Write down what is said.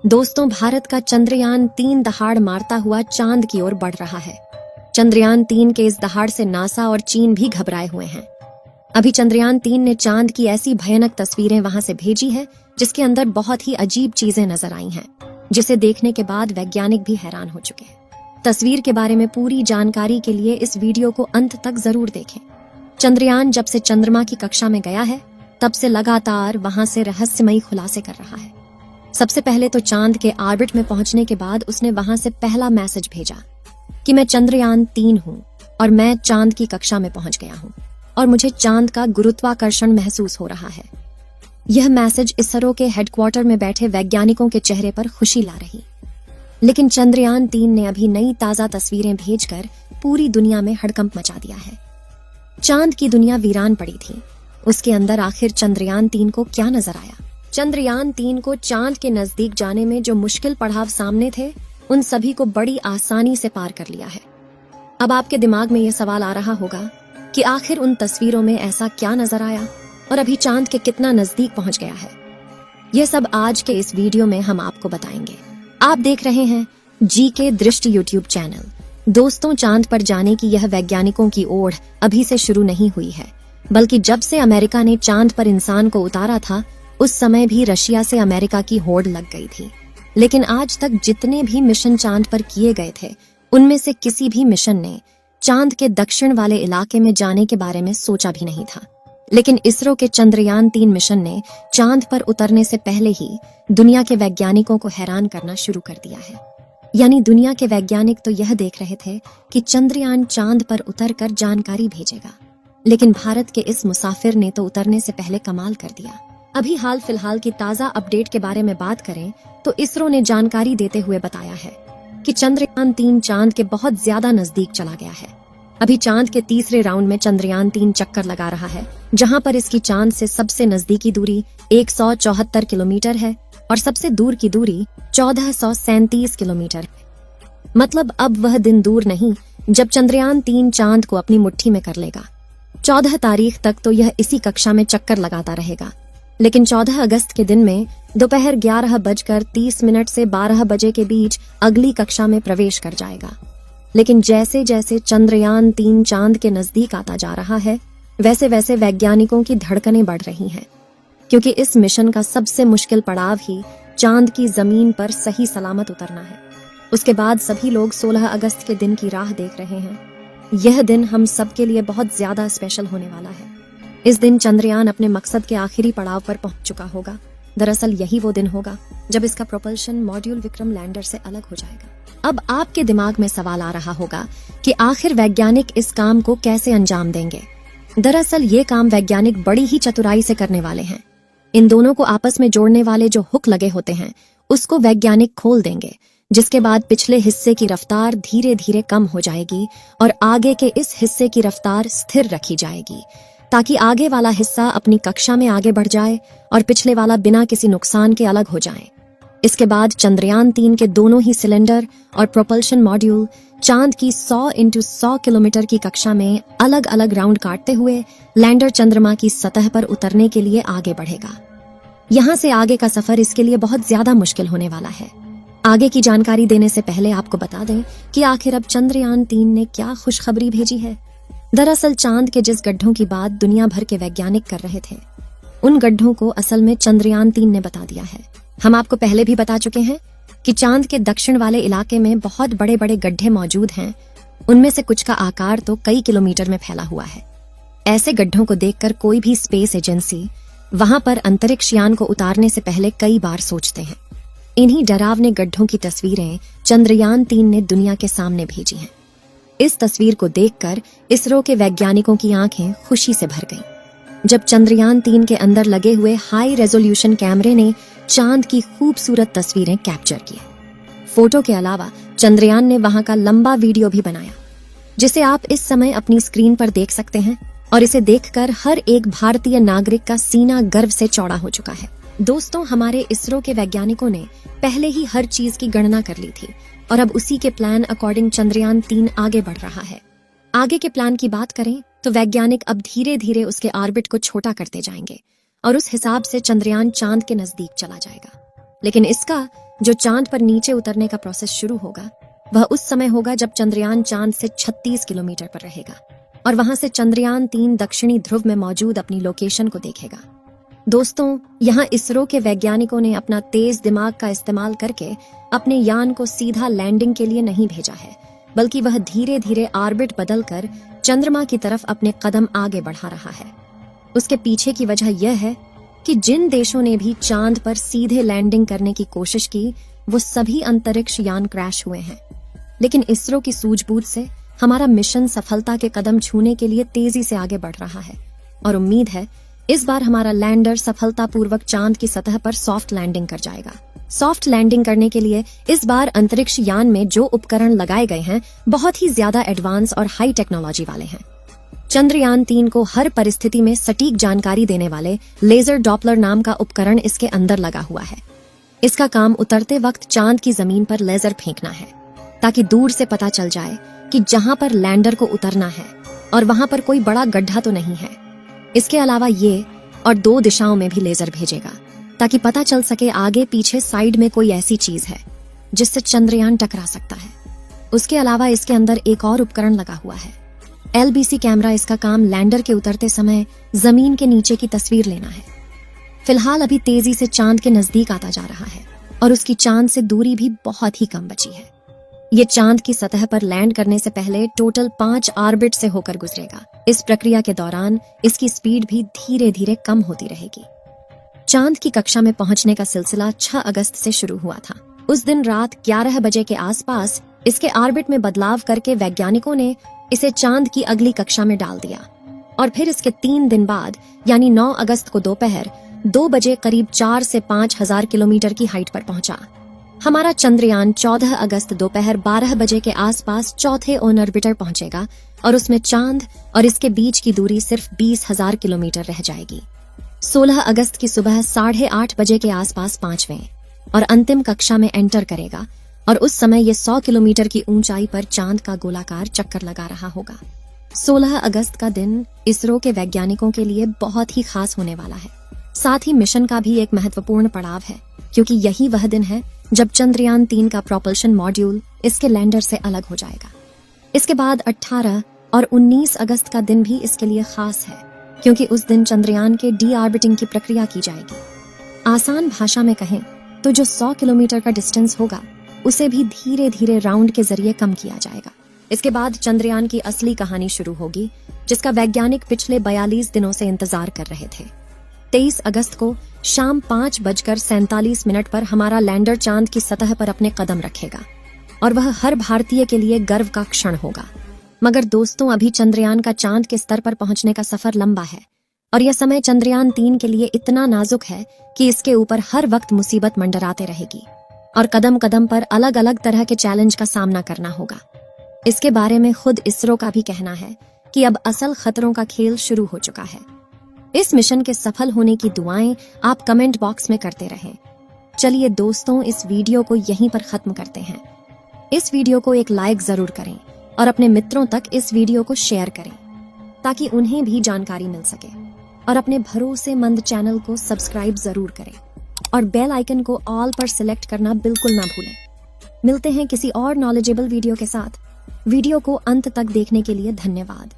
दोस्तों, भारत का चंद्रयान-3 दहाड़ मारता हुआ चांद की ओर बढ़ रहा है। चंद्रयान-3 के इस दहाड़ से नासा और चीन भी घबराए हुए हैं। अभी चंद्रयान-3 ने चांद की ऐसी भयानक तस्वीरें वहां से भेजी है जिसके अंदर बहुत ही अजीब चीजें नजर आई हैं, जिसे देखने के बाद वैज्ञानिक भी हैरान हो चुके हैं। तस्वीर के बारे में पूरी जानकारी के लिए इस वीडियो को अंत तक जरूर देखें। चंद्रयान जब से चंद्रमा की कक्षा में गया है, तब से लगातार वहां से रहस्यमयी खुलासे कर रहा है। सबसे पहले तो चांद के ऑर्बिट में पहुंचने के बाद उसने वहां से पहला मैसेज भेजा कि मैं चंद्रयान-3 हूं और मैं चांद की कक्षा में पहुंच गया हूं और मुझे चांद का गुरुत्वाकर्षण महसूस हो रहा है। यह मैसेज इसरो के हेडक्वार्टर में बैठे वैज्ञानिकों के चेहरे पर खुशी ला रही। लेकिन चंद्रयान-3 ने अभी नई ताजा तस्वीरें भेजकर पूरी दुनिया में हड़कंप मचा दिया है। चांद की दुनिया वीरान पड़ी थी। उसके अंदर आखिर चंद्रयान-3 को क्या नजर आया? चंद्रयान-3 को चांद के नजदीक जाने में जो मुश्किल पड़ाव सामने थे, उन सभी को बड़ी आसानी से पार कर लिया है। अब आपके दिमाग में यह सवाल आ रहा होगा कि आखिर उन तस्वीरों में ऐसा क्या नजर आया और अभी चांद के कितना नजदीक पहुंच गया है। यह सब आज के इस वीडियो में हम आपको बताएंगे। आप देख रहे हैं जीके दृष्टि यूट्यूब चैनल। दोस्तों, चांद पर जाने की यह वैज्ञानिकों की ओढ़ अभी से शुरू नहीं हुई है, बल्कि जब से अमेरिका ने चांद पर इंसान को उतारा था, उस समय भी रशिया से अमेरिका की होड़ लग गई थी। लेकिन आज तक जितने भी मिशन चांद पर किए गए थे, उनमें से किसी भी मिशन ने चांद के दक्षिण वाले इलाके में जाने के बारे में सोचा भी नहीं था। लेकिन इसरो के चंद्रयान-3 मिशन ने चांद पर उतरने से पहले ही दुनिया के वैज्ञानिकों को हैरान करना शुरू कर दिया है। यानी दुनिया के वैज्ञानिक तो यह देख रहे थे कि चंद्रयान चांद पर उतरकर जानकारी भेजेगा, लेकिन भारत के इस मुसाफिर ने तो उतरने से पहले कमाल कर दिया। अभी हाल फिलहाल की ताजा अपडेट के बारे में बात करें तो इसरो ने जानकारी देते हुए बताया है कि चंद्रयान-3 चांद के बहुत ज्यादा नजदीक चला गया है। अभी चांद के तीसरे राउंड में चंद्रयान-3 चक्कर लगा रहा है, जहां पर इसकी चांद से सबसे नजदीकी दूरी 174 किलोमीटर है और सबसे दूर की दूरी 1437 किलोमीटर है। मतलब अब वह दिन दूर नहीं जब चंद्रयान-3 चांद को अपनी मुट्ठी में कर लेगा। 14 तारीख तक तो यह इसी कक्षा में चक्कर लगाता रहेगा, लेकिन 14 अगस्त के दिन में दोपहर 11:30 से 12 बजे के बीच अगली कक्षा में प्रवेश कर जाएगा। लेकिन जैसे जैसे चंद्रयान-3 चांद के नजदीक आता जा रहा है, वैसे वैसे वैज्ञानिकों की धड़कनें बढ़ रही हैं, क्योंकि इस मिशन का सबसे मुश्किल पड़ाव ही चांद की जमीन पर सही सलामत उतरना है। उसके बाद सभी लोग 16 अगस्त के दिन की राह देख रहे हैं। यह दिन हम सब के लिए बहुत ज्यादा स्पेशल होने वाला है। इस दिन चंद्रयान अपने मकसद के आखिरी पड़ाव पर पहुंच चुका होगा। दरअसल यही वो दिन होगा जब इसका प्रोपल्शन मॉड्यूल विक्रम लैंडर से अलग हो जाएगा। अब आपके दिमाग में सवाल आ रहा होगा कि आखिर वैज्ञानिक इस काम को कैसे अंजाम देंगे। दरअसल ये काम वैज्ञानिक बड़ी ही चतुराई से करने वाले हैं। इन दोनों को आपस में जोड़ने वाले जो हुक लगे होते हैं, उसको वैज्ञानिक खोल देंगे, जिसके बाद पिछले हिस्से की रफ्तार धीरे धीरे कम हो जाएगी और आगे के इस हिस्से की रफ्तार स्थिर रखी जाएगी, ताकि आगे वाला हिस्सा अपनी कक्षा में आगे बढ़ जाए और पिछले वाला बिना किसी नुकसान के अलग हो जाए। इसके बाद चंद्रयान-3 के दोनों ही सिलेंडर और प्रोपल्शन मॉड्यूल चांद की 100 × 100 किलोमीटर की कक्षा में अलग अलग राउंड काटते हुए लैंडर चंद्रमा की सतह पर उतरने के लिए आगे बढ़ेगा। यहाँ से आगे का सफर इसके लिए बहुत ज्यादा मुश्किल होने वाला है। आगे की जानकारी देने से पहले आपको बता दें कि आखिर अब चंद्रयान-3 ने क्या खुशखबरी भेजी है। दरअसल चांद के जिस गड्ढों की बात दुनिया भर के वैज्ञानिक कर रहे थे, उन गड्ढों को असल में चंद्रयान-3 ने बता दिया है। हम आपको पहले भी बता चुके हैं कि चांद के दक्षिण वाले इलाके में बहुत बड़े बड़े गड्ढे मौजूद हैं। उनमें से कुछ का आकार तो कई किलोमीटर में फैला हुआ है। ऐसे गड्ढों को देखकर कोई भी स्पेस एजेंसी वहां पर अंतरिक्ष यान को उतारने से पहले कई बार सोचते हैं। इन्हीं डरावने गड्ढों की तस्वीरें चंद्रयान-3 ने दुनिया के सामने भेजी हैं। इस तस्वीर को देखकर इसरो के वैज्ञानिकों की आंखें खुशी से भर गईं। जब चंद्रयान-3 के अंदर लगे हुए हाई रेजोल्यूशन कैमरे ने चांद की खूबसूरत तस्वीरें कैप्चर की। फोटो के अलावा चंद्रयान ने वहां का लंबा वीडियो भी बनाया, जिसे आप इस समय अपनी स्क्रीन पर देख सकते हैं, और इसे देखकर हर एक भारतीय नागरिक का सीना गर्व से चौड़ा हो चुका है। दोस्तों, हमारे इसरो के वैज्ञानिकों ने पहले ही हर चीज की गणना कर ली थी और अब उसी के प्लान अकॉर्डिंग चंद्रयान-3 आगे बढ़ रहा है। आगे के प्लान की बात करें तो वैज्ञानिक अब धीरे धीरे उसके ऑर्बिट को छोटा करते जाएंगे और उस हिसाब से चंद्रयान चांद के नजदीक चला जाएगा। लेकिन इसका जो चांद पर नीचे उतरने का प्रोसेस शुरू होगा वह उस समय होगा जब चंद्रयान चांद से 36 किलोमीटर पर रहेगा और वहां से चंद्रयान 3 दक्षिणी ध्रुव में मौजूद अपनी लोकेशन को देखेगा। दोस्तों, यहाँ इसरो के वैज्ञानिकों ने अपना तेज दिमाग का इस्तेमाल करके अपने यान को सीधा लैंडिंग के लिए नहीं भेजा है, बल्कि वह धीरे धीरे ऑर्बिट बदलकर चंद्रमा की तरफ अपने कदम आगे बढ़ा रहा है। उसके पीछे की वजह यह है कि जिन देशों ने भी चांद पर सीधे लैंडिंग करने की कोशिश की वो सभी अंतरिक्ष यान क्रैश हुए हैं। लेकिन इसरो की सूझबूझ से हमारा मिशन सफलता के कदम छूने के लिए तेजी से आगे बढ़ रहा है और उम्मीद है इस बार हमारा लैंडर सफलतापूर्वक चांद की सतह पर सॉफ्ट लैंडिंग कर जाएगा। सॉफ्ट लैंडिंग करने के लिए इस बार अंतरिक्ष यान में जो उपकरण लगाए गए हैं बहुत ही ज्यादा एडवांस और हाई टेक्नोलॉजी वाले हैं। चंद्रयान 3 को हर परिस्थिति में सटीक जानकारी देने वाले लेजर डॉपलर नाम का उपकरण इसके अंदर लगा हुआ है। इसका काम उतरते वक्त चांद की जमीन पर लेजर फेंकना है ताकि दूर से पता चल जाए कि जहां पर लैंडर को उतरना है और वहां पर कोई बड़ा गड्ढा तो नहीं है। इसके अलावा ये और 2 दिशाओं में भी लेजर भेजेगा ताकि पता चल सके आगे पीछे साइड में कोई ऐसी चीज है जिससे चंद्रयान टकरा सकता है। उसके अलावा इसके अंदर एक और उपकरण लगा हुआ है, LBC कैमरा। इसका काम लैंडर के उतरते समय जमीन के नीचे की तस्वीर लेना है। फिलहाल अभी तेजी से चांद के नजदीक आता जा रहा है और उसकी चांद से दूरी भी बहुत ही कम बची है। ये चांद की सतह पर लैंड करने से पहले टोटल 5 ऑर्बिट से होकर गुजरेगा। इस प्रक्रिया के दौरान इसकी स्पीड भी धीरे धीरे कम होती रहेगी। चांद की कक्षा में पहुंचने का सिलसिला 6 अगस्त से शुरू हुआ था। उस दिन रात 11 बजे के आसपास इसके ऑर्बिट में बदलाव करके वैज्ञानिकों ने इसे चांद की अगली कक्षा में डाल दिया और फिर इसके 3 दिन बाद यानी 9 अगस्त को दोपहर 2 बजे करीब 4 से 5 हजार किलोमीटर की हाइट पर पहुंचा। हमारा चंद्रयान 14 अगस्त दोपहर 12 बजे के आसपास चौथे ऑन ऑर्बिटर पहुंचेगा और उसमें चांद और इसके बीच की दूरी सिर्फ 20,000 किलोमीटर रह जाएगी। 16 अगस्त की सुबह 8:30 बजे के आसपास 5वें और अंतिम कक्षा में एंटर करेगा और उस समय ये 100 किलोमीटर की ऊंचाई पर चांद का गोलाकार चक्कर लगा रहा होगा। 16 अगस्त का दिन इसरो के वैज्ञानिकों के लिए बहुत ही खास होने वाला है। साथ ही मिशन का भी एक महत्वपूर्ण पड़ाव है क्योंकि यही वह दिन है जब चंद्रयान 3 का प्रोपल्शन मॉड्यूल इसके लैंडर से अलग हो जाएगा। इसके बाद 18 और 19 अगस्त का दिन भी इसके लिए खास है क्योंकि उस दिन चंद्रयान के डी ऑर्बिटिंग की प्रक्रिया की जाएगी। आसान भाषा में कहें तो जो 100 किलोमीटर का डिस्टेंस होगा उसे भी धीरे धीरे राउंड के जरिए कम किया जाएगा। इसके बाद चंद्रयान की असली कहानी शुरू होगी जिसका वैज्ञानिक पिछले 42 दिनों से इंतजार कर रहे थे। 23 अगस्त को शाम 5:47 पर हमारा लैंडर चांद की सतह पर अपने कदम रखेगा और वह हर भारतीय के लिए गर्व का क्षण होगा। मगर दोस्तों, अभी चंद्रयान का चांद के स्तर पर पहुंचने का सफर लंबा है और यह समय चंद्रयान 3 के लिए इतना नाजुक है कि इसके ऊपर हर वक्त मुसीबत मंडराते रहेगी और कदम कदम पर अलग अलग तरह के चैलेंज का सामना करना होगा। इसके बारे में खुद इसरो का भी कहना है कि अब असल खतरों का खेल शुरू हो चुका है। इस मिशन के सफल होने की दुआएं आप कमेंट बॉक्स में करते रहें। चलिए दोस्तों, इस वीडियो को यहीं पर खत्म करते हैं। इस वीडियो को एक लाइक जरूर करें और अपने मित्रों तक इस वीडियो को शेयर करें ताकि उन्हें भी जानकारी मिल सके और अपने भरोसेमंद चैनल को सब्सक्राइब जरूर करें और बेल आइकन को ऑल पर सिलेक्ट करना बिल्कुल ना भूलें। मिलते हैं किसी और नॉलेजेबल वीडियो के साथ। वीडियो को अंत तक देखने के लिए धन्यवाद।